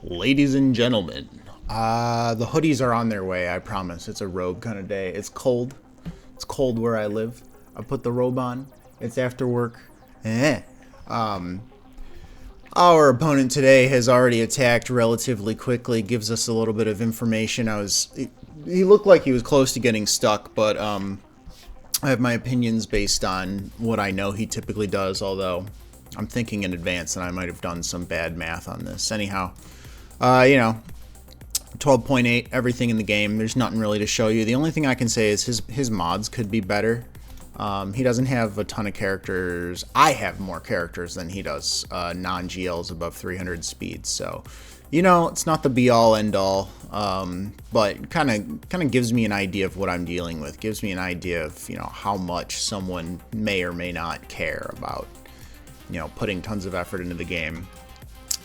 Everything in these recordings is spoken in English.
Ladies and gentlemen, the hoodies are on their way, I promise. It's a robe kind of day. It's cold. It's cold where I live. I put the robe on. It's after work. Our opponent today has already attacked relatively quickly, gives us a little bit of information. He looked like he was close to getting stuck, but I have my opinions based on what I know he typically does, although I'm thinking in advance and I might have done some bad math on this. Anyhow, 12.8, everything in the game. There's nothing really to show you. The only thing I can say is his mods could be better. He doesn't have a ton of characters. I have more characters than he does, non-GLs above 300 speed. So, it's not the be-all, end-all, but kind of gives me an idea of what I'm dealing with. Gives me an idea of, how much someone may or may not care about, putting tons of effort into the game.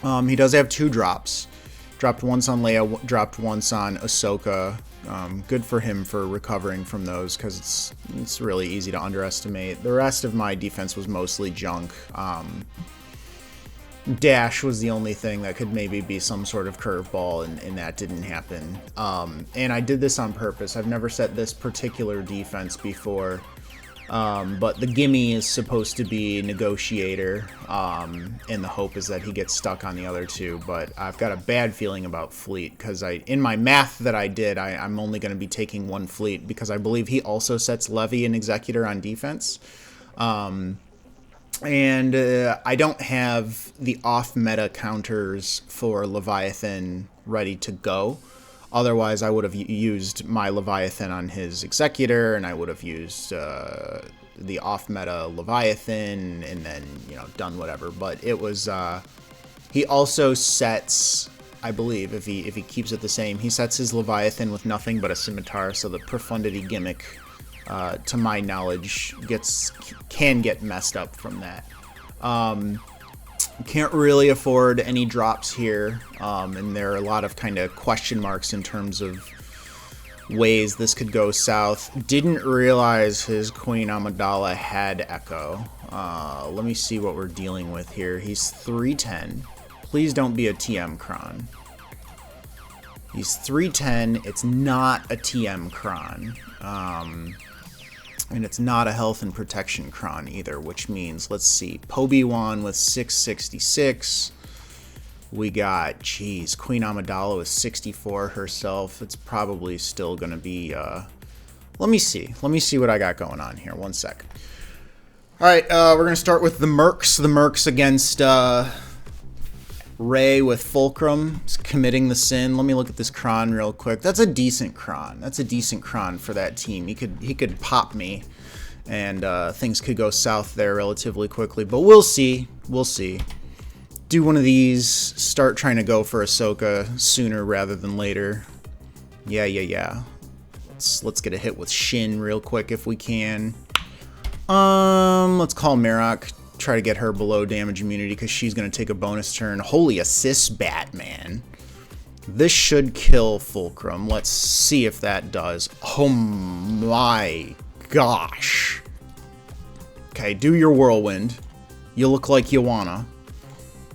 He does have 2 drops. Dropped once on Leia, dropped once on Ahsoka. Good for him for recovering from those, because it's really easy to underestimate. The rest of my defense was mostly junk. Dash was the only thing that could maybe be some sort of curveball, and that didn't happen. And I did this on purpose. I've never set this particular defense before. But the gimme is supposed to be Negotiator, and the hope is that he gets stuck on the other 2, but I've got a bad feeling about Fleet, because in my math that I did, I'm only going to be taking 1 Fleet, because I believe he also sets Levy and Executor on defense, and I don't have the off-meta counters for Leviathan ready to go. Otherwise, I would have used my Leviathan on his Executor, and I would have used the off-meta Leviathan, and then, done whatever. But it was, he also sets, I believe, if he keeps it the same, he sets his Leviathan with nothing but a Scimitar, so the Profundity gimmick, to my knowledge, can get messed up from that. Can't really afford any drops here, and there are a lot of kind of question marks in terms of ways this could go south. Didn't realize his Queen Amidala had Echo. Let me see what we're dealing with here. He's 310. Please don't be a TM Kron. He's 310. It's not a TM Kron. And it's not a health and protection Kron either, which means, let's see, Pobi-Wan with 666. We got, Queen Amidala with 64 herself. It's probably still going to be, let me see what I got going on here. 1 sec. All right, we're going to start with the Mercs. The Mercs against Ray with Fulcrum, committing the sin. Let me look at this Kron real quick. That's a decent Kron. That's a decent Kron for that team. He could pop me, and things could go south there relatively quickly. But we'll see. We'll see. Do one of these. Start trying to go for Ahsoka sooner rather than later. Yeah. Let's get a hit with Shin real quick if we can. Let's call Marok. Try to get her below damage immunity, because she's going to take a bonus turn. Holy assist, Batman. This should kill Fulcrum. Let's see if that does. Oh my gosh. Okay, do your whirlwind. You look like you wanna.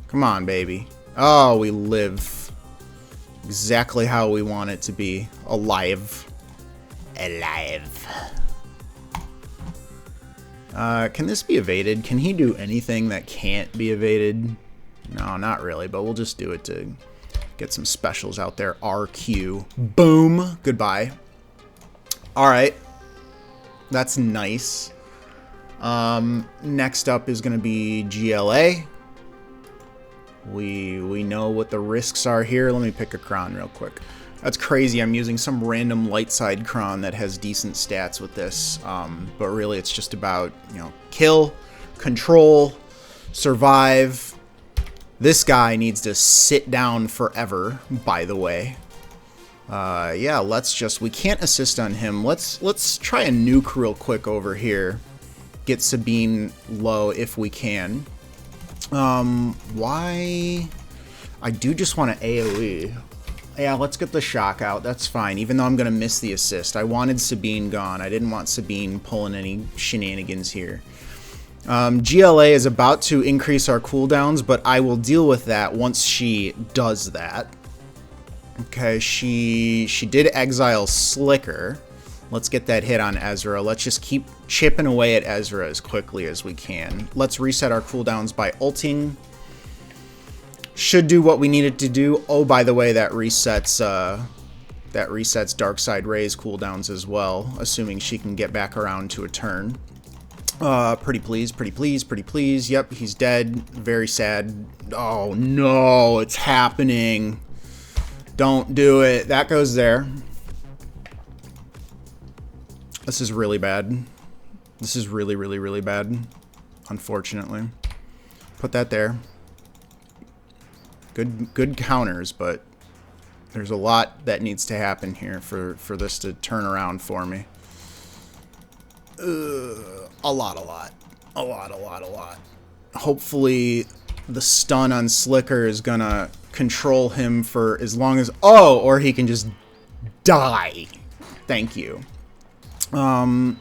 Come on, baby. Oh, we live. Exactly how we want it to be. Alive. Can this be evaded? Can he do anything that can't be evaded? No, not really, but we'll just do it to get some specials out there. RQ. Boom. Goodbye. Alright. That's nice. Next up is going to be GLA. We know what the risks are here. Let me pick a Kron real quick. That's crazy. I'm using some random light side Kron that has decent stats with this, but really it's just about, kill, control, survive. This guy needs to sit down forever, by the way. Yeah, we can't assist on him. Let's try a nuke real quick over here. Get Sabine low if we can. Why? I do just want to AoE. Yeah, let's get the shock out. That's fine, even though I'm going to miss the assist. I wanted Sabine gone. I didn't want Sabine pulling any shenanigans here. GLA is about to increase our cooldowns, but I will deal with that once she does that. Okay, she did exile Slicker. Let's get that hit on Ezra. Let's just keep chipping away at Ezra as quickly as we can. Let's reset our cooldowns by ulting. Should do what we needed to do. Oh, by the way, that resets Darkside Ray's cooldowns as well, assuming she can get back around to a turn. Pretty please, pretty please, pretty please. Yep, he's dead. Very sad. Oh no, it's happening. Don't do it. That goes there. This is really bad. This is really, really, really bad. Unfortunately. Put that there. Good counters, but there's a lot that needs to happen here for this to turn around for me. A lot. Hopefully the stun on Slicker is gonna control him for as long as... Oh, or he can just die. Thank you. I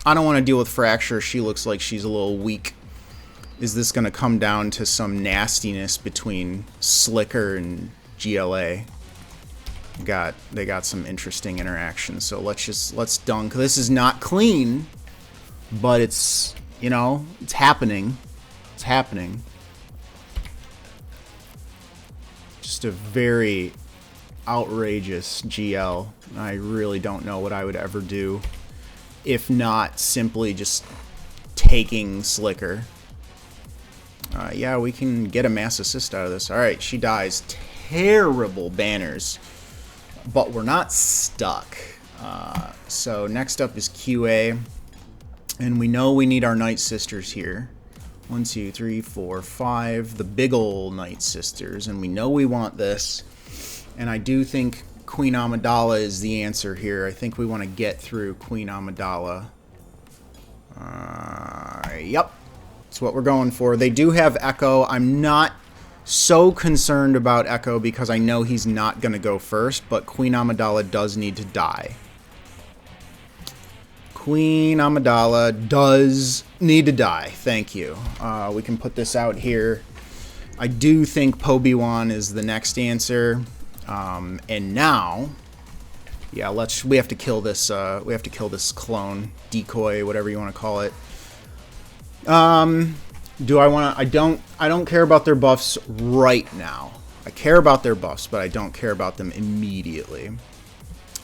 don't want to deal with Fracture. She looks like she's a little weak. Is this gonna come down to some nastiness between Slicker and GLA? They got some interesting interactions, so let's dunk. This is not clean, but it's, you know, it's happening. It's happening. Just a very outrageous GL. I really don't know what I would ever do if not simply just taking Slicker. Yeah, we can get a mass assist out of this. Alright, she dies. Terrible banners. But we're not stuck. So next up is QA. And we know we need our Night Sisters here. 1, 2, 3, 4, 5. The big ol' Night Sisters. And we know we want this. And I do think Queen Amidala is the answer here. I think we want to get through Queen Amidala. Yep. That's what we're going for. They do have Echo. I'm not so concerned about Echo because I know he's not going to go first, but Queen Amidala does need to die. Queen Amidala does need to die. Thank you. We can put this out here. I do think Pobi-Wan is the next answer. And now, yeah, we have to kill this. We have to kill this clone, decoy, whatever you want to call it. Do I want to? I don't care about their buffs right now. I care about their buffs, but I don't care about them immediately.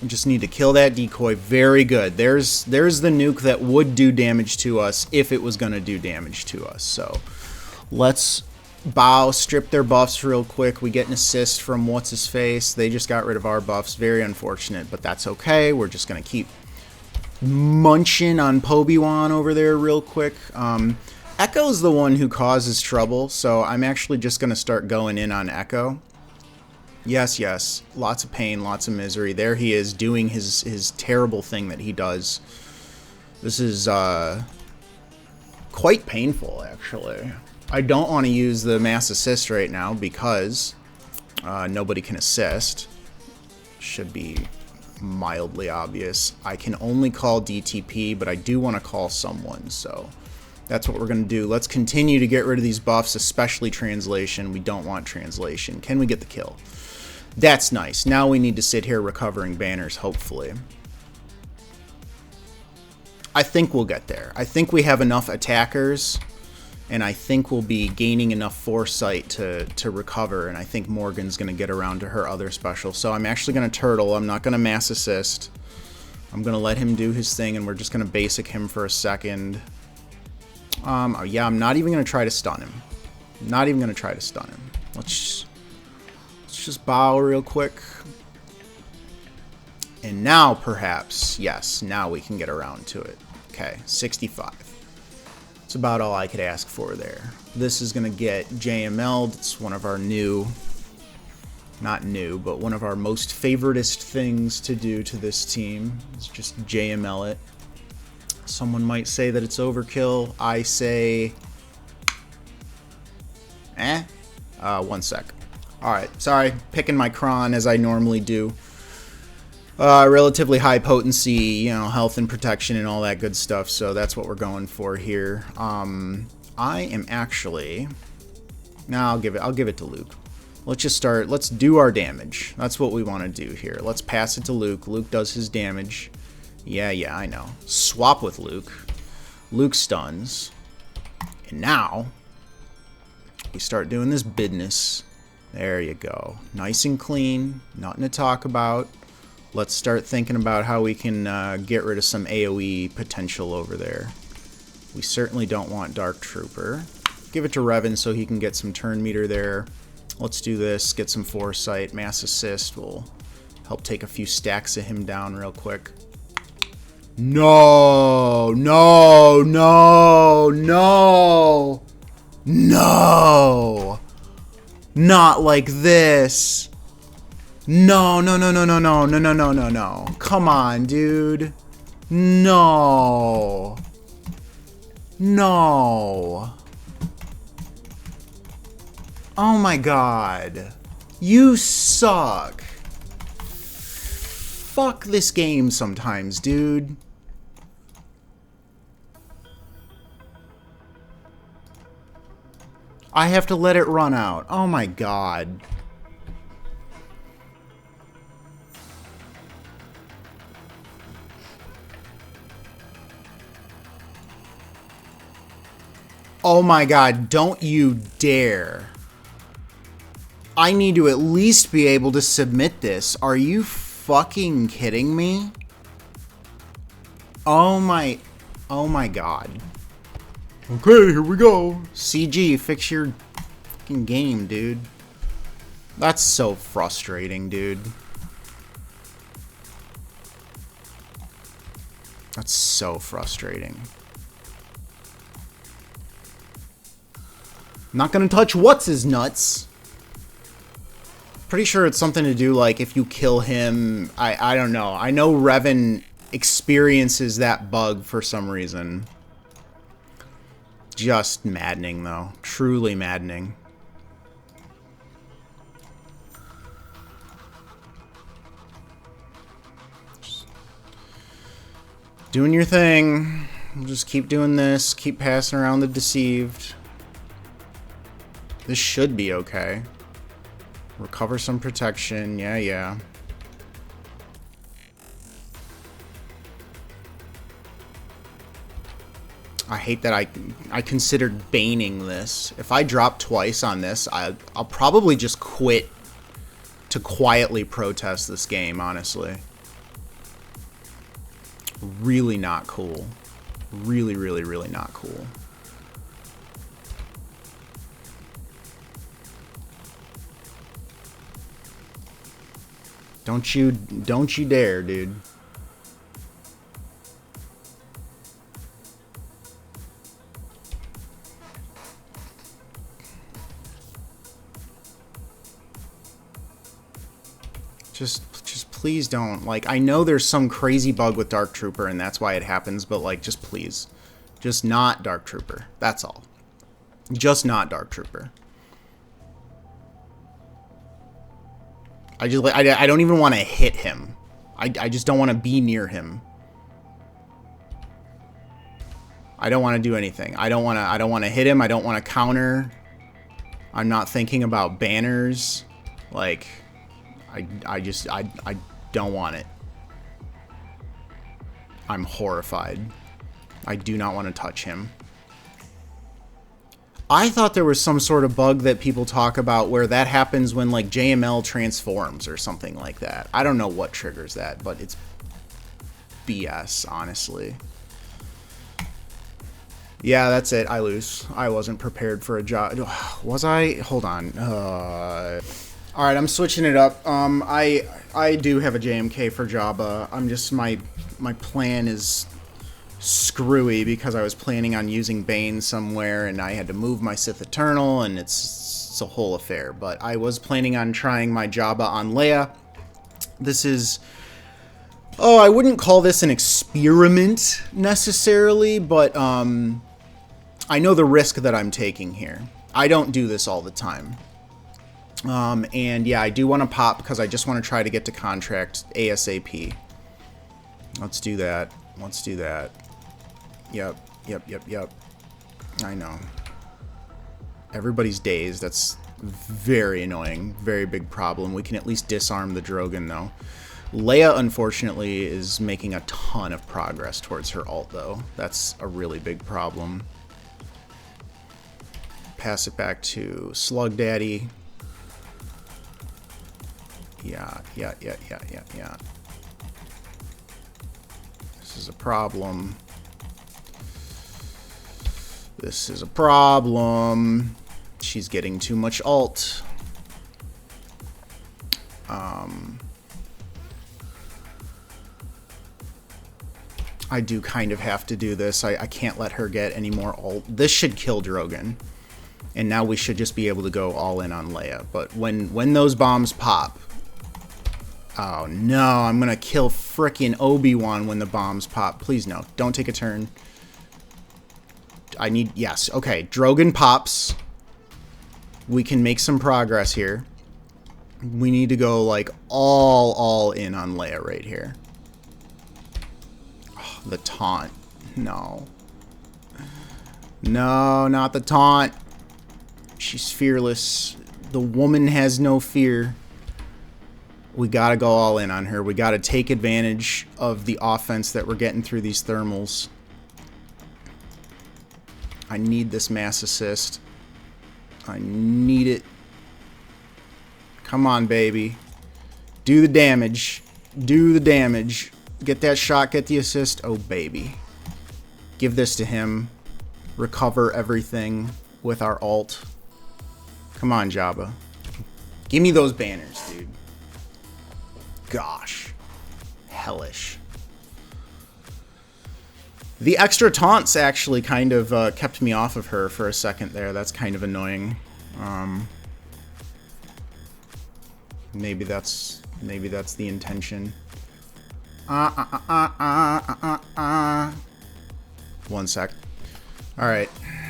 I just need to kill that decoy. Very good. There's the nuke that would do damage to us if it was going to do damage to us. So let's strip their buffs real quick. We get an assist from what's-his-face. They just got rid of our buffs. Very unfortunate, but that's okay. We're just going to keep munching on Pobi-Wan over there real quick. Echo's the one who causes trouble, so I'm actually just going to start going in on Echo. Yes, yes. Lots of pain, lots of misery. There he is doing his terrible thing that he does. This is quite painful, actually. I don't want to use the mass assist right now because nobody can assist. Should be mildly obvious. I can only call DTP, but I do want to call someone, so that's what we're going to do. Let's continue to get rid of these buffs, especially translation. We don't want translation. Can we get the kill? That's nice. Now we need to sit here recovering banners, hopefully. I think we'll get there. I think we have enough attackers, and I think we'll be gaining enough foresight to recover, and I think Morgan's going to get around to her other special. So I'm actually going to turtle. I'm not going to mass assist. I'm going to let him do his thing, and we're just going to basic him for a second. Yeah, I'm not even going to try to stun him. Not even going to try to stun him. Let's just bow real quick. And now, perhaps, yes, now we can get around to it. Okay, 65. That's about all I could ask for there. This is going to get JML'd. It's one of our new, not new, but one of our most favoritist things to do to this team. It's just JML it. Someone might say that it's overkill. I say, 1 sec. Alright, sorry, picking my cron as I normally do. Relatively high potency, you know, health and protection and all that good stuff, so that's what we're going for here. I am actually... Nah, I'll give it to Luke. Let's just start, let's do our damage. That's what we want to do here. Let's pass it to Luke. Luke does his damage. Yeah, I know. Swap with Luke. Luke stuns. And now, we start doing this business. There you go. Nice and clean. Nothing to talk about. Let's start thinking about how we can get rid of some AoE potential over there. We certainly don't want Dark Trooper. Give it to Revan so he can get some turn meter there. Let's do this. Get some foresight. Mass assist will help take a few stacks of him down real quick. No! No! No! No! No! Not like this! No, no, no, no, no, no, no, no, no, no, no. Come on, dude. No. No. Oh my god. You suck. Fuck this game sometimes, dude. I have to let it run out. Oh my god. Oh my god, don't you dare. I need to at least be able to submit this. Are you fucking kidding me? Oh my god. Okay, here we go. CG, fix your fucking game, dude. That's so frustrating, dude. That's so frustrating. Not gonna touch what's his nuts. Pretty sure it's something to do like if you kill him. I don't know. I know Revan experiences that bug for some reason. Just maddening though. Truly maddening. Just doing your thing. Just keep doing this. Keep passing around the deceived. This should be okay. Recover some protection. Yeah. I hate that I considered baning this. If I drop twice on this, I'll probably just quit to quietly protest this game, honestly. Really not cool. Really, really, really not cool. Don't you dare, dude. Just please don't. Like, I know there's some crazy bug with Dark Trooper and that's why it happens, but like, just please. Just not Dark Trooper. That's all. Just not Dark Trooper. I don't even want to hit him. I just don't want to be near him. I don't want to do anything. I don't want to hit him. I don't want to counter. I'm not thinking about banners. Like, I don't want it. I'm horrified. I do not want to touch him. I thought there was some sort of bug that people talk about where that happens when like JML transforms or something like that. I don't know what triggers that, but it's BS, honestly. Yeah, that's it. I lose. I wasn't prepared for a job. Was I? Hold on. Alright, I'm switching it up. I do have a JMK for Jabba. I'm just, my plan is screwy because I was planning on using Bane somewhere and I had to move my Sith Eternal and it's a whole affair. But I was planning on trying my Jabba on Leia. This is... Oh, I wouldn't call this an experiment necessarily, but I know the risk that I'm taking here. I don't do this all the time. And yeah, I do want to pop because I just want to try to get to contract ASAP. Let's do that. Let's do that. Yep. I know. Everybody's dazed. That's very annoying. Very big problem. We can at least disarm the Drogon, though. Leia, unfortunately, is making a ton of progress towards her ult, though. That's a really big problem. Pass it back to Slug Daddy. Yeah. This is a problem. This is a problem. She's getting too much ult. I do kind of have to do this. I can't let her get any more ult. This should kill Drogon. And now we should just be able to go all in on Leia. But when those bombs pop... Oh, no. I'm going to kill frickin' Obi-Wan when the bombs pop. Please, no. Don't take a turn. I need... Yes. Okay. Drogon pops. We can make some progress here. We need to go, like, all in on Leia right here. Oh, the taunt. No. No, not the taunt. She's fearless. The woman has no fear. We gotta go all in on her. We gotta take advantage of the offense that we're getting through these thermals. I need this mass assist. I need it. Come on, baby. Do the damage. Do the damage. Get that shot, get the assist. Oh, baby. Give this to him. Recover everything with our ult. Come on, Jabba. Give me those banners, dude. Gosh. Hellish. The extra taunts actually kind of kept me off of her for a second there. That's kind of annoying. Maybe that's the intention. 1 sec. Alright.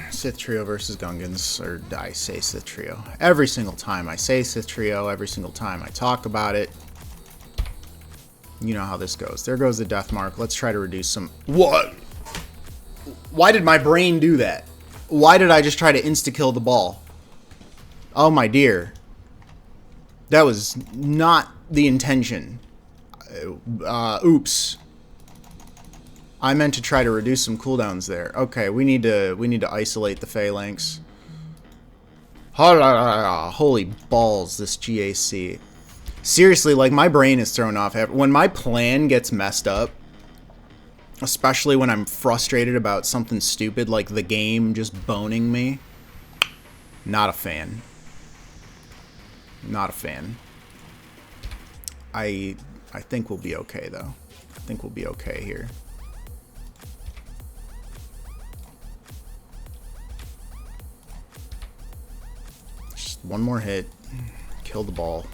Sith Trio versus Gungans. Or I say Sith Trio. Every single time I say Sith Trio, every single time I talk about it. You know how this goes. There goes the death mark. Let's try to reduce some... What? Why did my brain do that? Why did I just try to insta-kill the ball? Oh my dear. That was not the intention. Oops. I meant to try to reduce some cooldowns there. Okay, we need to isolate the phalanx. Holy balls, this GAC. Seriously, like, my brain is thrown off. When my plan gets messed up, especially when I'm frustrated about something stupid like the game just boning me, not a fan. Not a fan. I think we'll be okay, though. I think we'll be okay here. Just one more hit. Kill the ball.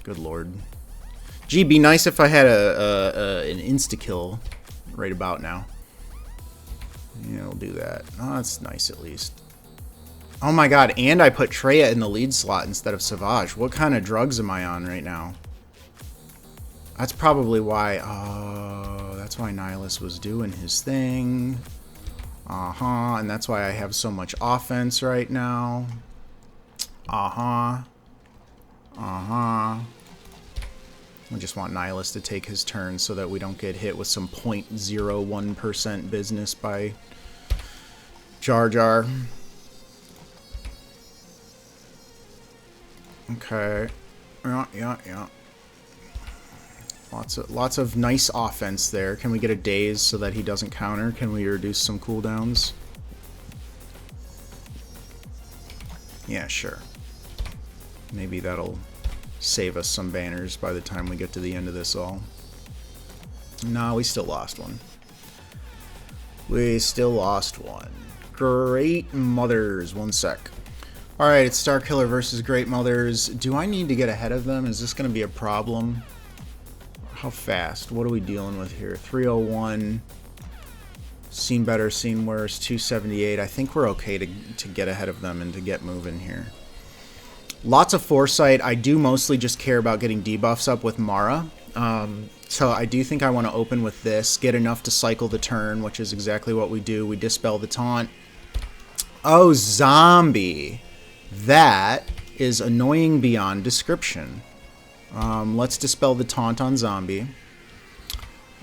Good lord. Gee, be nice if I had an insta-kill right about now. Yeah, we'll do that. Oh, that's nice at least. Oh my god, and I put Traya in the lead slot instead of SWGOH. What kind of drugs am I on right now? That's probably why... Oh, that's why Nihilus was doing his thing. And that's why I have so much offense right now. I just want Nihilus to take his turn so that we don't get hit with some 0.01% business by Jar Jar. Okay. Yeah. Lots of nice offense there. Can we get a daze so that he doesn't counter? Can we reduce some cooldowns? Yeah, sure. Maybe that'll save us some banners by the time we get to the end of this all. No, we still lost one. We still lost one. Great Mothers. 1 sec. Alright, it's Starkiller versus Great Mothers. Do I need to get ahead of them? Is this going to be a problem? How fast? What are we dealing with here? 301. Seen better, seen worse. 278. I think we're okay to get ahead of them and to get moving here. Lots of foresight. I do mostly just care about getting debuffs up with Mara. So I do think I want to open with this, get enough to cycle the turn, which is exactly what we do. We dispel the taunt. Oh, zombie. That is annoying beyond description. Let's dispel the taunt on zombie.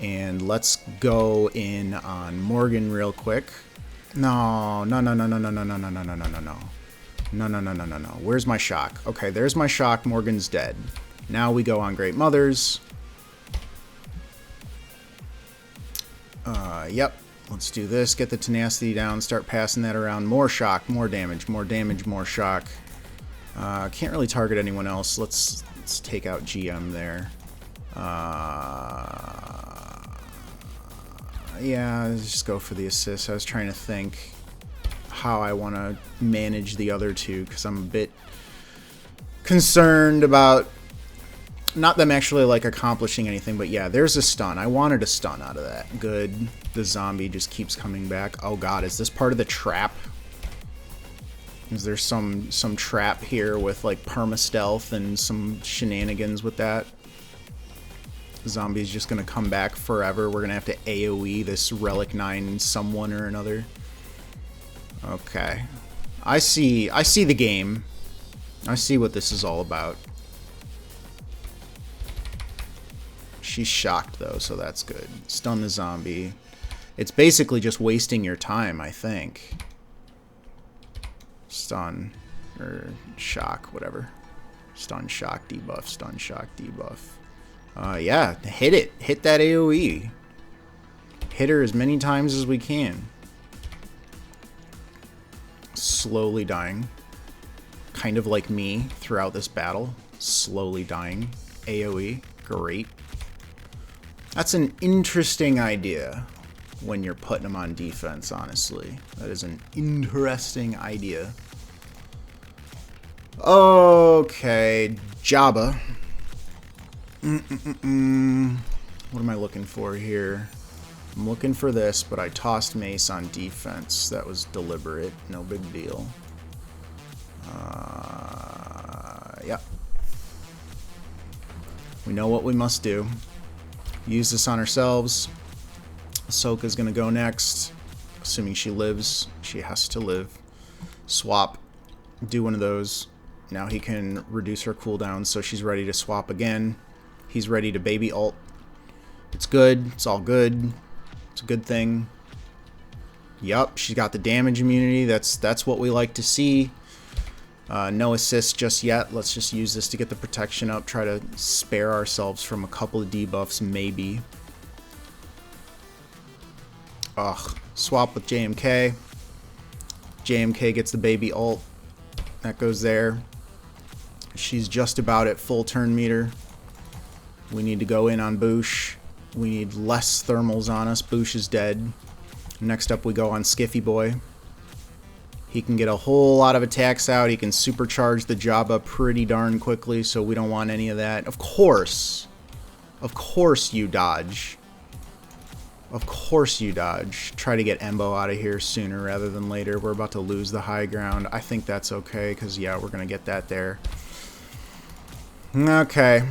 And let's go in on Morgan real quick. No. Where's my shock? Okay, there's my shock. Morgan's dead. Now we go on Great Mothers. Yep. Let's do this. Get the tenacity down. Start passing that around. More shock. More damage. More damage. More shock. Can't really target anyone else. Let's take out GM there. Yeah, let's just go for the assist. I was trying to think how I want to manage the other two because I'm a bit concerned about not them actually like accomplishing anything, but yeah, there's a stun. I wanted a stun out of that. Good. The zombie just keeps coming back. Oh god, is this part of the trap? Is there some trap here with like perma stealth and some shenanigans with that? The zombie's just gonna come back forever. We're gonna have to AoE this Relic 9 someone or another. Okay. I see the game. I see what this is all about. She's shocked though, so that's good. Stun the zombie. It's basically just wasting your time, I think. Stun or shock, whatever. Stun, shock, debuff, stun, shock, debuff. Yeah, hit it. Hit that AoE. Hit her as many times as we can. Slowly dying. Kind of like me throughout this battle. Slowly dying. AoE. Great. That's an interesting idea when you're putting them on defense, honestly. That is an interesting idea. Okay, Jabba. What am I looking for here? I'm looking for this, but I tossed Mace on defense. That was deliberate. No big deal. Yep. We know what we must do. Use this on ourselves. Ahsoka's gonna go next. Assuming she lives. She has to live. Swap. Do one of those. Now he can reduce her cooldown, so she's ready to swap again. He's ready to baby ult. It's good. It's all good. It's a good thing. Yup, she's got the damage immunity. That's what we like to see. No assist just yet. Let's just use this to get the protection up. Try to spare ourselves from a couple of debuffs, maybe. Ugh. Swap with JMK. JMK gets the baby ult. That goes there. She's just about at full turn meter. We need to go in on Boosh. We need less thermals on us. Boosh is dead. Next up we go on Skiffy Boy. He can get a whole lot of attacks out. He can supercharge the Jabba pretty darn quickly, so we don't want any of that. Of course. Of course you dodge. Of course you dodge. Try to get Embo out of here sooner rather than later. We're about to lose the high ground. I think that's okay, because yeah, we're going to get that there. Okay.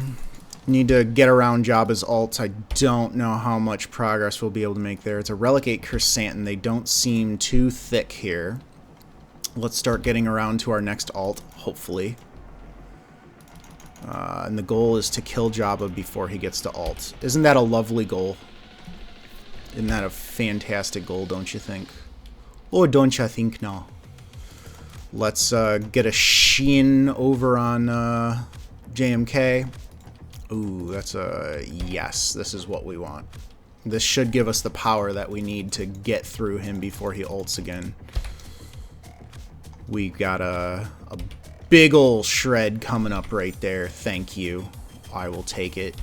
Need to get around Jabba's ults. I don't know how much progress we'll be able to make there. It's a Relic 8 Chrysanthemum. They don't seem too thick here. Let's start getting around to our next ult, hopefully. And the goal is to kill Jabba before he gets to ult. Isn't that a lovely goal? Isn't that a fantastic goal, don't you think? Oh, don't you think, no. Let's get a Shin over on JMK. Ooh, that's a yes. This is what we want. This should give us the power that we need to get through him before he ults again. We got a big ol' shred coming up right there. Thank you. I will take it.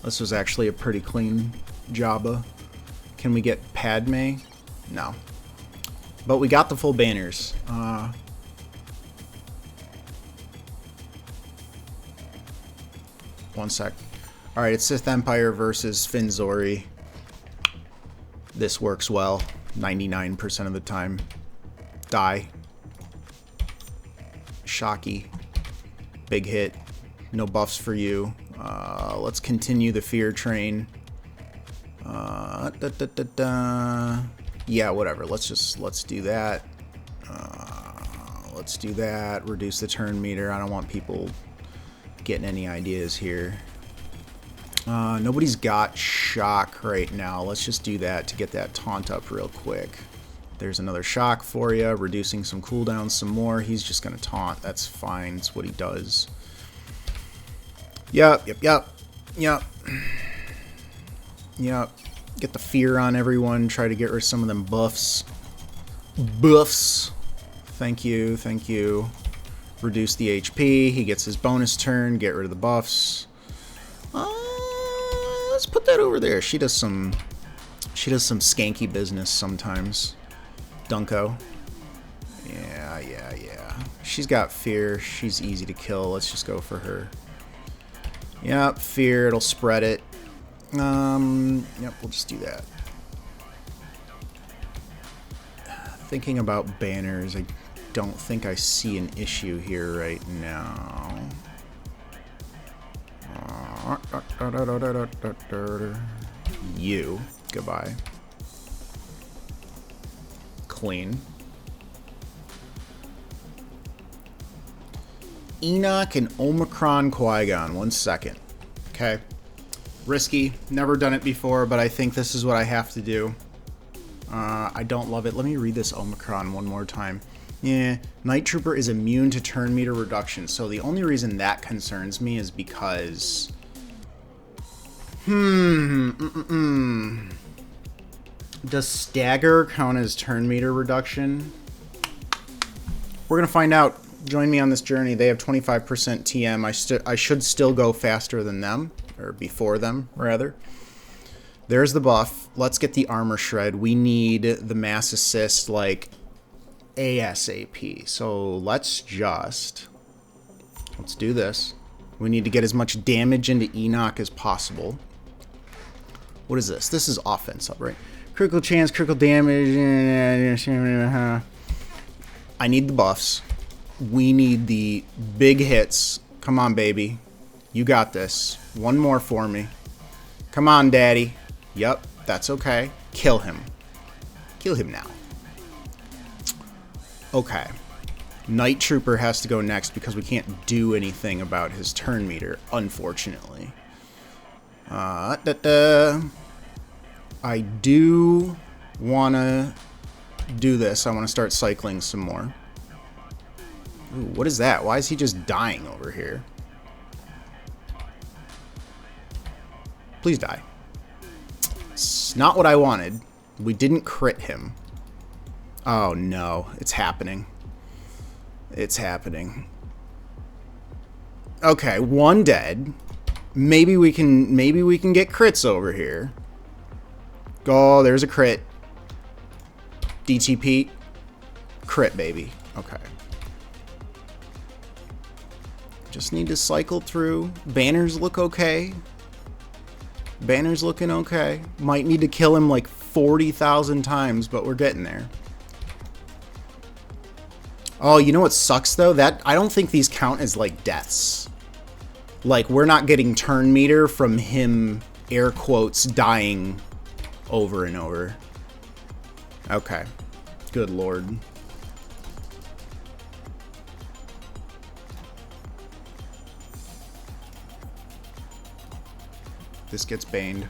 This was actually a pretty clean Jabba. Can we get Padme? No. But we got the full banners. One sec. Alright, it's Sith Empire versus Finzori. This works well. 99% of the time. Die. Shocky. Big hit. No buffs for you. Let's continue the fear train. Yeah, whatever. Let's do that. Let's do that. Reduce the turn meter. I don't want people getting any ideas here. Nobody's got shock right now. Let's just do that to get that taunt up real quick. There's another shock for you, reducing some cooldowns some more. He's just gonna taunt. That's fine. It's what he does. Yep. Get the fear on everyone. Try to get rid of some of them buffs. Thank you. Reduce the HP. He gets his bonus turn. Get rid of the buffs. Let's put that over there. She does some skanky business sometimes. Dunko. Yeah. She's got fear. She's easy to kill. Let's just go for her. Yep, fear. It'll spread it. Yep, we'll just do that. Thinking about banners, I don't think I see an issue here right now. You. Goodbye. Clean. Enoch and Omicron Qui-Gon. 1 second. Okay. Risky. Never done it before, but I think this is what I have to do. I don't love it. Let me read this Omicron one more time. Yeah. Night Trooper is immune to turn meter reduction. So the only reason that concerns me is because... Does stagger count as turn meter reduction? We're going to find out. Join me on this journey. They have 25% TM. I should still go faster than them, or before them, rather. There's the buff. Let's get the armor shred. We need the mass assist, like, ASAP. So let's do this. We need to get as much damage into Enoch as possible. What is this? This is offensive, right? Critical chance, critical damage. I need the buffs. We need the big hits. Come on, baby. You got this. One more for me. Come on, daddy. Yep, that's okay. Kill him. Kill him now. Okay. Night Trooper has to go next because we can't do anything about his turn meter, unfortunately. I do want to do this. I want to start cycling some more. Ooh, what is that? Why is he just dying over here? Please die. It's not what I wanted. We didn't crit him. Oh no, it's happening. It's happening. Okay, one dead. Maybe we can get crits over here. Oh, there's a crit. DTP. Crit, baby. Okay. Just need to cycle through. Banners look okay. Banner's looking okay. Might need to kill him like 40,000 times, but we're getting there. Oh, you know what sucks though? That I don't think these count as like deaths. Like we're not getting turn meter from him, air quotes, dying over and over. Okay. Good lord. This gets baned.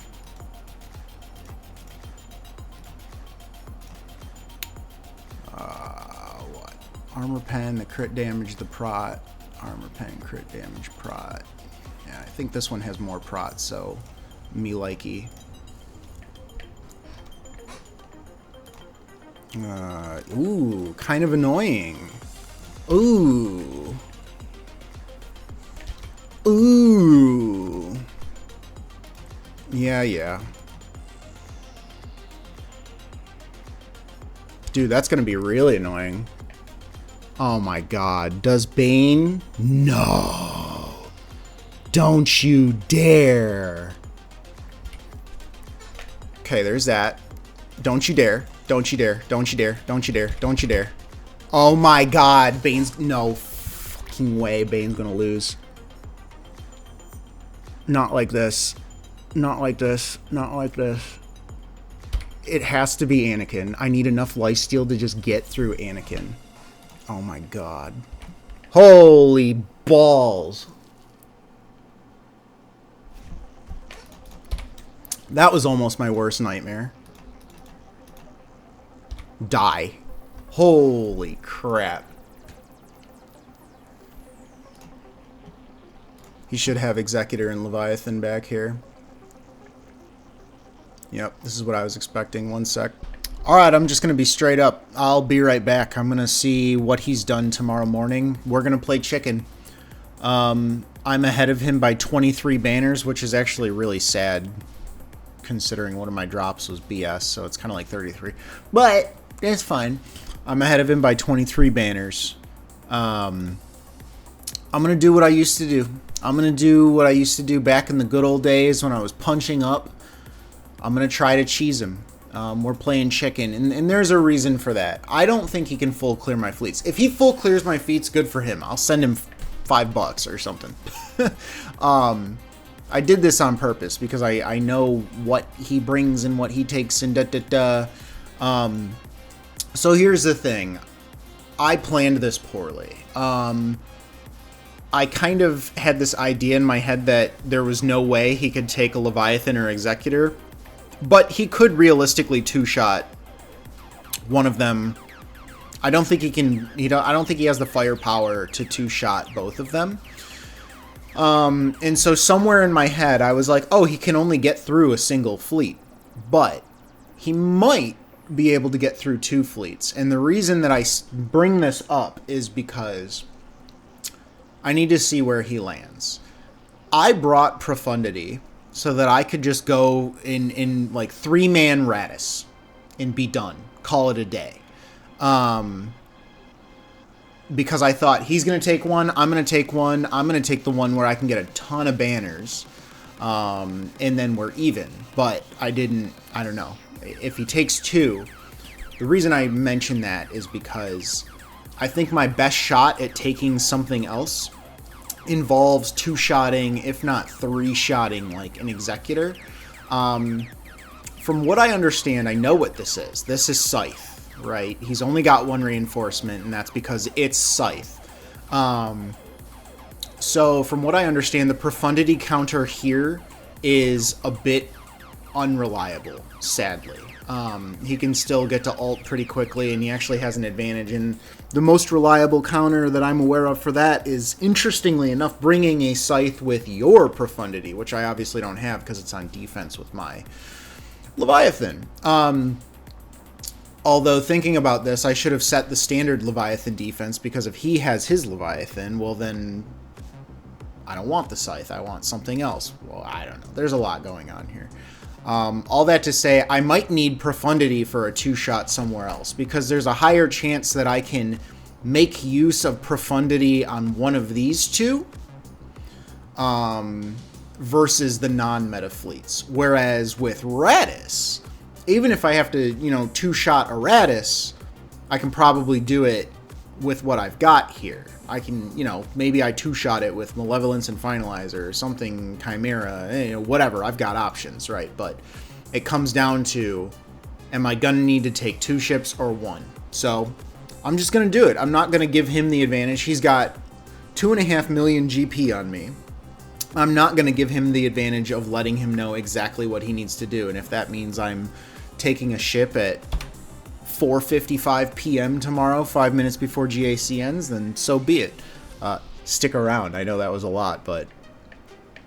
What? Armor pen, the crit damage, the prot. Armor pen, crit damage, prot. Yeah, I think this one has more prot, so me likey. Ooh, kind of annoying. Ooh. Ooh. Yeah. Dude, that's gonna be really annoying. Oh my god. Does Bane? No. Don't you dare. Okay, there's that. Don't you dare. Don't you dare. Don't you dare. Don't you dare. Don't you dare. Oh my god. Bane's... No. fucking way Bane's gonna lose. Not like this. Not like this. Not like this. It has to be Anakin. I need enough lifesteal to just get through Anakin. Oh my god. Holy balls. That was almost my worst nightmare. Die. Holy crap. He should have Executor and Leviathan back here. Yep, this is what I was expecting. One sec. Alright, I'm just going to be straight up. I'll be right back. I'm going to see what he's done tomorrow morning. We're going to play chicken. I'm ahead of him by 23 banners, which is actually really sad, considering one of my drops was BS, so it's kind of like 33. But it's fine. I'm ahead of him by 23 banners. I'm going to do what I used to do. I'm going to do what I used to do back in the good old days when I was punching up. I'm going to try to cheese him. We're playing chicken, and there's a reason for that. I don't think he can full clear my fleets. If he full clears my fleets, good for him. I'll send him $5 or something. I did this on purpose because I know what he brings and what he takes and da-da-da. So here's the thing. I planned this poorly. I kind of had this idea in my head that there was no way he could take a Leviathan or Executor, but he could realistically two-shot one of them. I don't think he can. I don't think he has the firepower to two-shot both of them. And so somewhere in my head, I was like, oh, he can only get through a single fleet, but he might be able to get through 2 fleets. And the reason that I bring this up is because I need to see where he lands. I brought Profundity so that I could just go in like 3-man Radis and be done. Call it a day. Because I thought he's going to take one, I'm going to take one, I'm going to take the one where I can get a ton of banners, and then we're even. But I don't know. If he takes 2, the reason I mention that is because I think my best shot at taking something else involves 2-shotting, if not 3-shotting, like an Executor. From what I understand, I know what this is. This is Scythe, right? He's only got 1 reinforcement, and that's because it's Scythe. So from what I understand, the Profundity counter here is a bit unreliable, sadly. He can still get to ult pretty quickly, and he actually has an advantage. And the most reliable counter that I'm aware of for that is, interestingly enough, bringing a Scythe with your Profundity, which I obviously don't have because it's on defense with my Leviathan. Although, thinking about this, I should have set the standard Leviathan defense, because if he has his Leviathan, well then, I don't want the Scythe, I want something else. Well, I don't know. There's a lot going on here. All that to say, I might need Profundity for a 2-shot somewhere else, because there's a higher chance that I can make use of Profundity on one of these 2 versus the non-meta fleets. Whereas with Radis, even if I have to, 2-shot a Radis, I can probably do it with what I've got here. I can, maybe I 2-shot it with Malevolence and Finalizer or something, Chimera, whatever. I've got options, right? But it comes down to, am I going to need to take 2 ships or 1? So I'm just going to do it. I'm not going to give him the advantage. He's got 2.5 million GP on me. I'm not going to give him the advantage of letting him know exactly what he needs to do. And if that means I'm taking a ship at 4:55 p.m. tomorrow, 5 minutes before GAC ends, then so be it. Stick around. I know that was a lot, but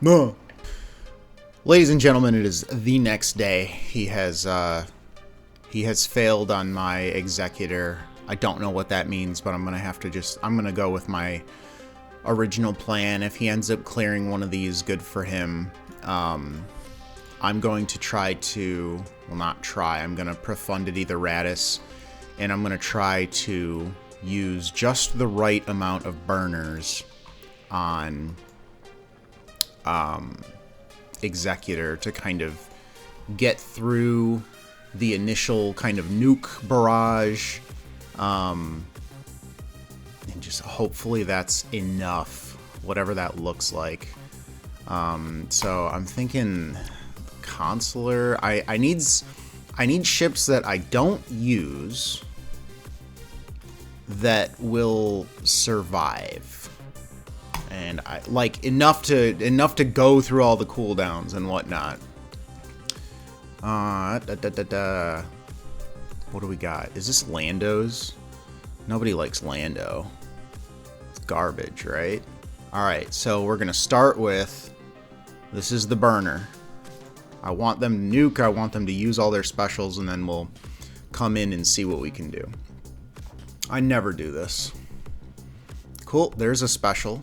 no. Ladies and gentlemen, it is the next day. He has failed on my Executor. I don't know what that means, but I'm gonna go with my original plan. If he ends up clearing one of these, good for him. I'm going to try to, well, not try, I'm going to Profundity the Radis, and I'm going to try to use just the right amount of burners on Executor to kind of get through the initial kind of nuke barrage, And just hopefully that's enough, whatever that looks like. So I'm thinking consular. I need ships that I don't use that will survive, and I like enough to go through all the cooldowns and whatnot. What do we got? Is this Lando's? Nobody likes Lando. It's garbage, right? All right, so we're gonna start with, this is the burner. I want them to nuke, I want them to use all their specials, and then we'll come in and see what we can do. I never do this. Cool, there's a special.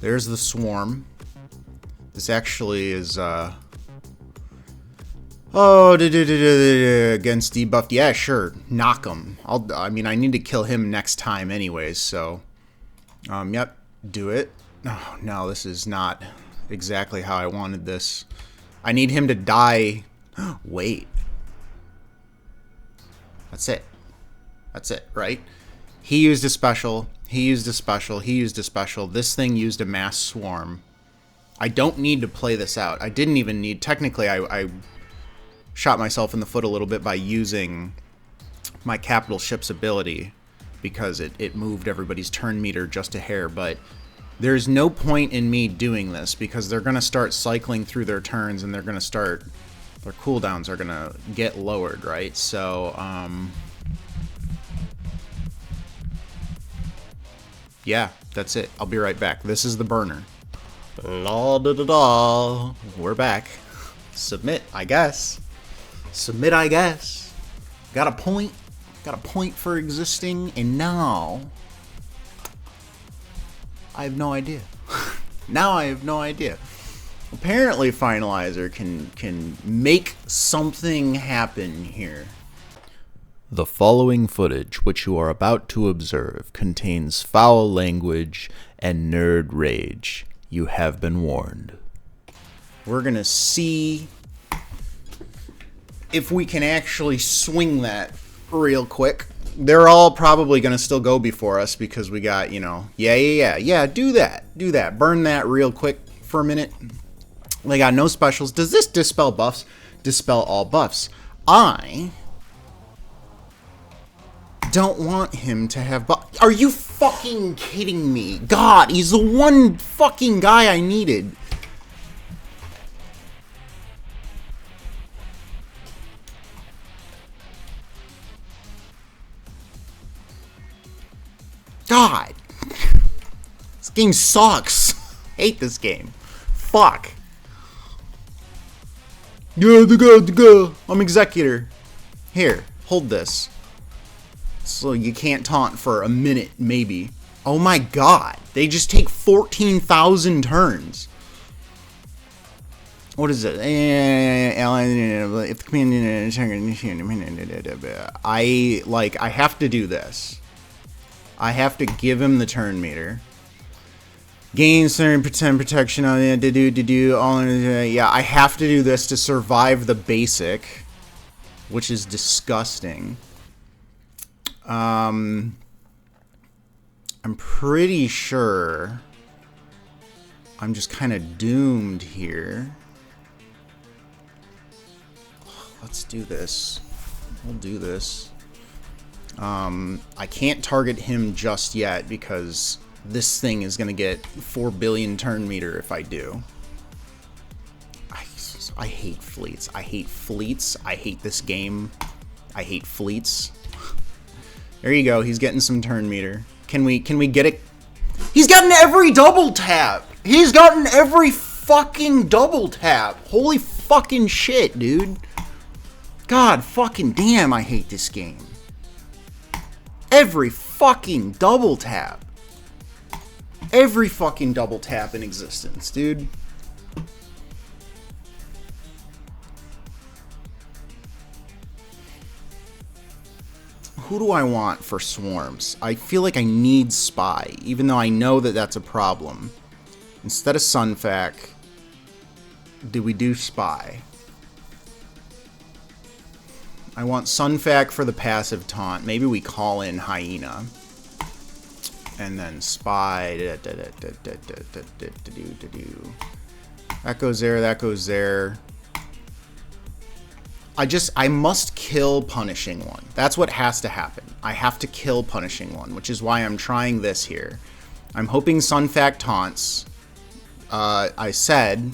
There's the swarm. This actually is, oh, against debuffed. Yeah, sure. Knock him. I mean, I need to kill him next time anyways, so. Yep, do it. Oh, no, this is not exactly how I wanted this. I need him to die. Wait. That's it. That's it, right? He used a special. He used a special. He used a special. This thing used a mass swarm. I don't need to play this out. I didn't even need... Technically, I shot myself in the foot a little bit by using my capital ship's ability because it moved everybody's turn meter just a hair, but there's no point in me doing this because they're going to start cycling through their turns and they're going to start, their cooldowns are going to get lowered, right? So, yeah, that's it. I'll be right back. This is the burner. La da da da. We're back. Submit, I guess. Submit, I guess. Got a point. Got a point for existing, and now I have no idea. Now I have no idea. Apparently, Finalizer can make something happen here. The following footage, which you are about to observe, contains foul language and nerd rage. You have been warned. We're gonna see if we can actually swing that real quick. They're all probably gonna still go before us because we got, you know, yeah, do that. Burn that real quick for a minute. They got no specials. Does this dispel buffs? Dispel all buffs. I don't want him to have buffs. Are you fucking kidding me? God, he's the one fucking guy I needed. God. This game sucks. Hate this game. Fuck. Go. I'm executor. Here, hold this. So you can't taunt for a minute, maybe. Oh my god. They just take 14,000 turns. What is it? If the I have to do this. I have to give him the turn meter. Gain certain pretend protection on it. Yeah, I have to do this to survive the basic, which is disgusting. I'm pretty sure I'm just kind of doomed here. Let's do this. We'll do this. I can't target him just yet because this thing is going to get 4 billion turn meter if I do. I hate fleets. I hate fleets. I hate this game. I hate fleets. There you go. He's getting some turn meter. Can we get it? He's gotten every double tap. He's gotten every fucking double tap. Holy fucking shit, dude. God fucking damn, I hate this game. Every fucking double tap. Every fucking double tap in existence, dude. Who do I want for swarms? I feel like I need Spy, even though I know that that's a problem. Instead of Sunfac, do we do Spy? I want Sunfac for the passive taunt. Maybe we call in Hyena. And then spy. That goes there, that goes there. I must kill Punishing One. That's what has to happen. I have to kill Punishing One, which is why I'm trying this here. I'm hoping Sunfact taunts. I said,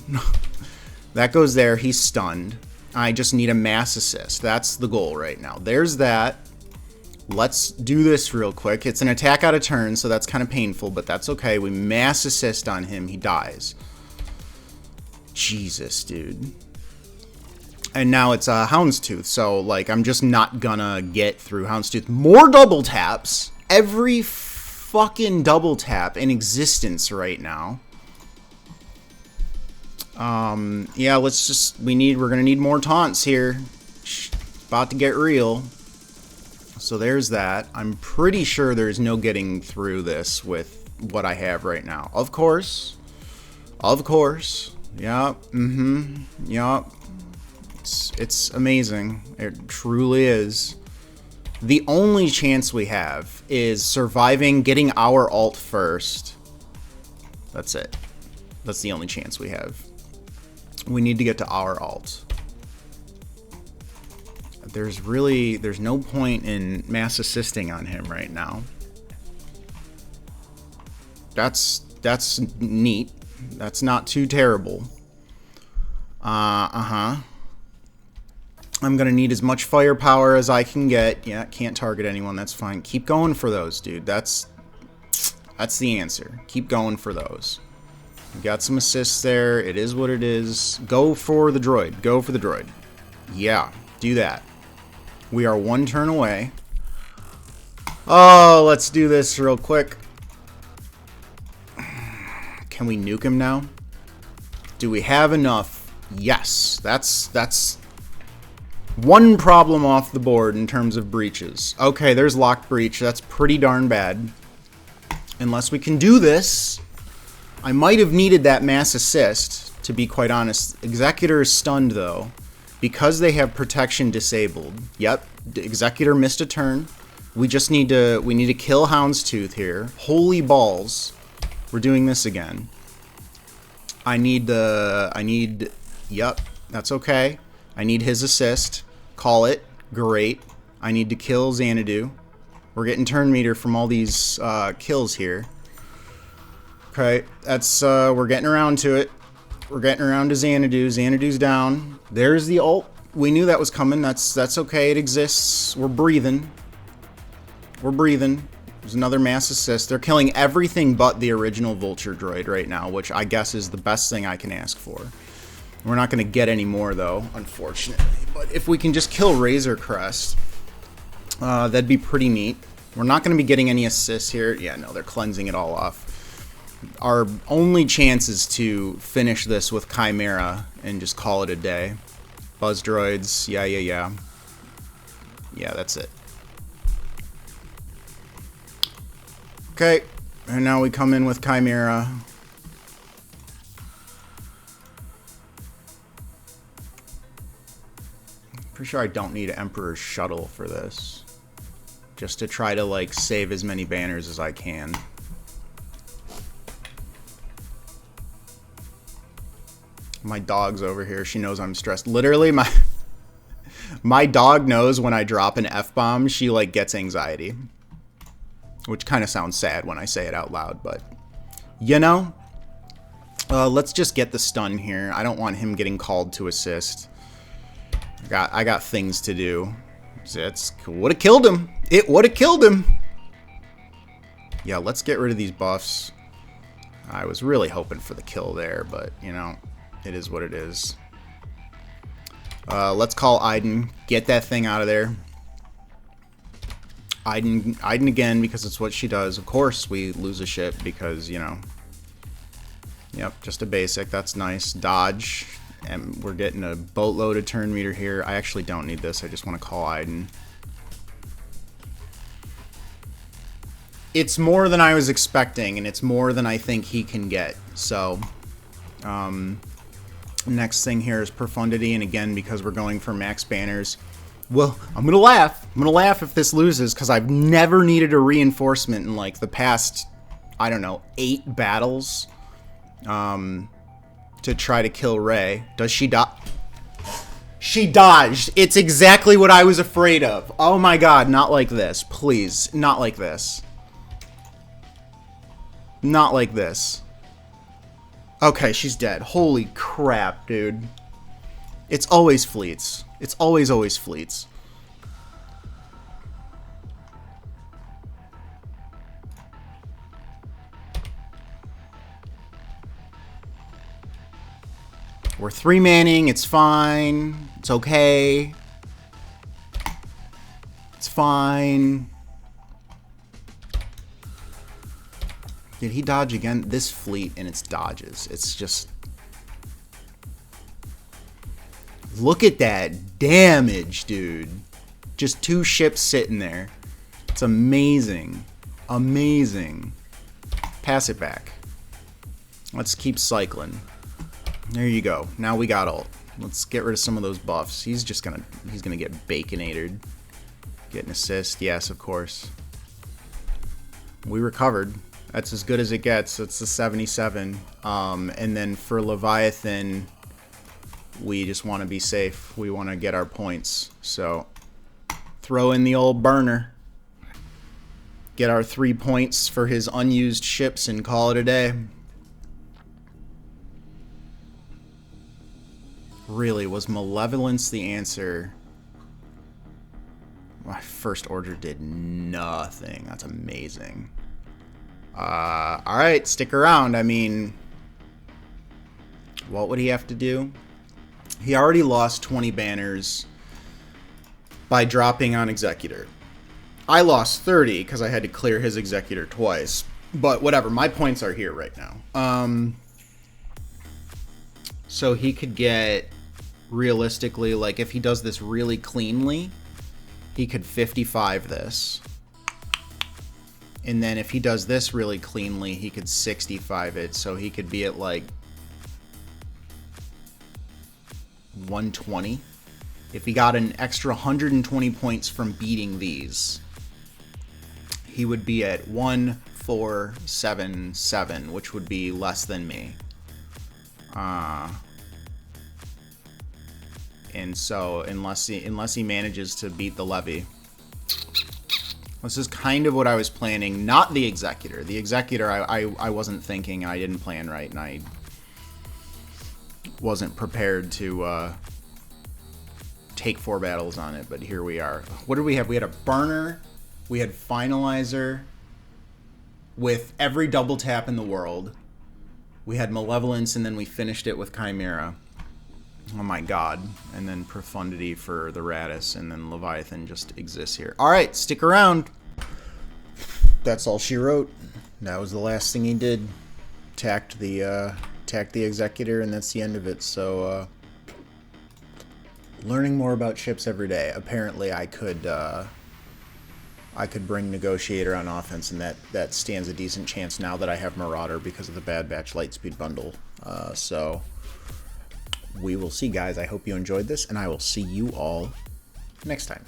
that goes there, he's stunned. I just need a mass assist. That's the goal right now. There's that. Let's do this real quick. It's an attack out of turn, so that's kind of painful, but that's okay. We mass assist on him, he dies. Jesus, dude. And now it's a Houndstooth, so like I'm just not gonna get through Houndstooth. More double taps. Every fucking double tap in existence right now. Yeah, let's just, we're gonna need more taunts here. About to get real. So there's that. I'm pretty sure there's no getting through this with what I have right now. Of course. Of course. Yup. Yup. It's amazing. It truly is. The only chance we have is surviving, getting our ult first. That's it. That's the only chance we have. We need to get to our ult. There's no point in mass assisting on him right now. That's neat. That's not too terrible. I'm gonna need as much firepower as I can get. Yeah, can't target anyone, that's fine. Keep going for those, dude. That's the answer. Keep going for those. We got some assists there. It is what it is. Go for the droid. Go for the droid. Yeah, do that. We are one turn away. Oh, let's do this real quick. Can we nuke him now? Do we have enough? Yes. That's one problem off the board in terms of breaches. Okay, there's locked breach. That's pretty darn bad. Unless we can do this. I might have needed that mass assist, to be quite honest. Executor is stunned, though, because they have protection disabled. Yep, Executor missed a turn. We just need to kill Houndstooth here. Holy balls. We're doing this again. Yep, that's okay. I need his assist. Call it. Great. I need to kill Xanadu. We're getting turn meter from all these kills here. Okay, that's, we're getting around to it. We're getting around to Xanadu. Xanadu's down. There's the ult. We knew that was coming. That's okay. It exists. We're breathing. We're breathing. There's another mass assist. They're killing everything but the original Vulture droid right now, which I guess is the best thing I can ask for. We're not going to get any more, though, unfortunately. But if we can just kill Razor Crest, that'd be pretty neat. We're not going to be getting any assists here. Yeah, no, they're cleansing it all off. Our only chance is to finish this with Chimera and just call it a day. Buzz droids, yeah. Yeah, that's it. Okay, and now we come in with Chimera. Pretty sure I don't need Emperor's Shuttle for this. Just to try to, like, save as many banners as I can. My dog's over here. She knows I'm stressed. Literally, my dog knows when I drop an F-bomb, she, like, gets anxiety. Which kind of sounds sad when I say it out loud, but, you know, let's just get the stun here. I don't want him getting called to assist. I got things to do. It would have killed him. It would have killed him. Yeah, let's get rid of these buffs. I was really hoping for the kill there, but, you know, it is what it is. Let's call Iden. Get that thing out of there. Iden again, because it's what she does. Of course we lose a ship because, you know. Yep, just a basic. That's nice. Dodge. And we're getting a boatload of turn meter here. I actually don't need this. I just want to call Iden. It's more than I was expecting, and it's more than I think he can get. So, next thing here is Profundity, and again, because we're going for max banners, well, I'm gonna laugh if this loses, because I've never needed a reinforcement in like the past I don't know, 8 battles to try to kill Rey. Does she dodge? She dodged. It's exactly what I was afraid of. Oh my god, not like this. Please, not like this. Not like this. Okay, she's dead. Holy crap, dude. It's always fleets. It's always fleets. We're 3-manning. It's fine. It's okay. It's fine. Did he dodge again? This fleet and its dodges. It's just... Look at that damage, dude. Just 2 ships sitting there. It's amazing. Amazing. Pass it back. Let's keep cycling. There you go. Now we got ult. Let's get rid of some of those buffs. He's gonna get baconated. Get an assist. Yes, of course. We recovered. That's as good as it gets. That's the 77. And then for Leviathan, we just want to be safe. We want to get our points. So throw in the old burner. Get our 3 points for his unused ships and call it a day. Really, was Malevolence the answer? My first order did nothing. That's amazing. Alright, stick around. I mean, what would he have to do? He already lost 20 banners by dropping on Executor. I lost 30 because I had to clear his Executor twice. But whatever, my points are here right now. So he could get... Realistically, like if he does this really cleanly, he could 55 this. And then if he does this really cleanly, he could 65 it. So he could be at like 120. If he got an extra 120 points from beating these, he would be at 1477, which would be less than me. And so unless he manages to beat the levy, this is kind of what I was planning. Not the Executor. The Executor I wasn't thinking. I didn't plan right, and I wasn't prepared to take 4 battles on it. But here we are. What did we have? We had a burner. We had Finalizer with every double tap in the world. We had Malevolence, and then we finished it with Chimera. Oh my god. And then Profundity for the Radis, and then Leviathan just exists here. Alright, stick around. That's all she wrote. That was the last thing he did. Tacked the Executor, and that's the end of it. So, learning more about ships every day. Apparently I could bring Negotiator on offense, and that stands a decent chance now that I have Marauder because of the Bad Batch Lightspeed bundle. So... we will see, guys. I hope you enjoyed this, and I will see you all next time.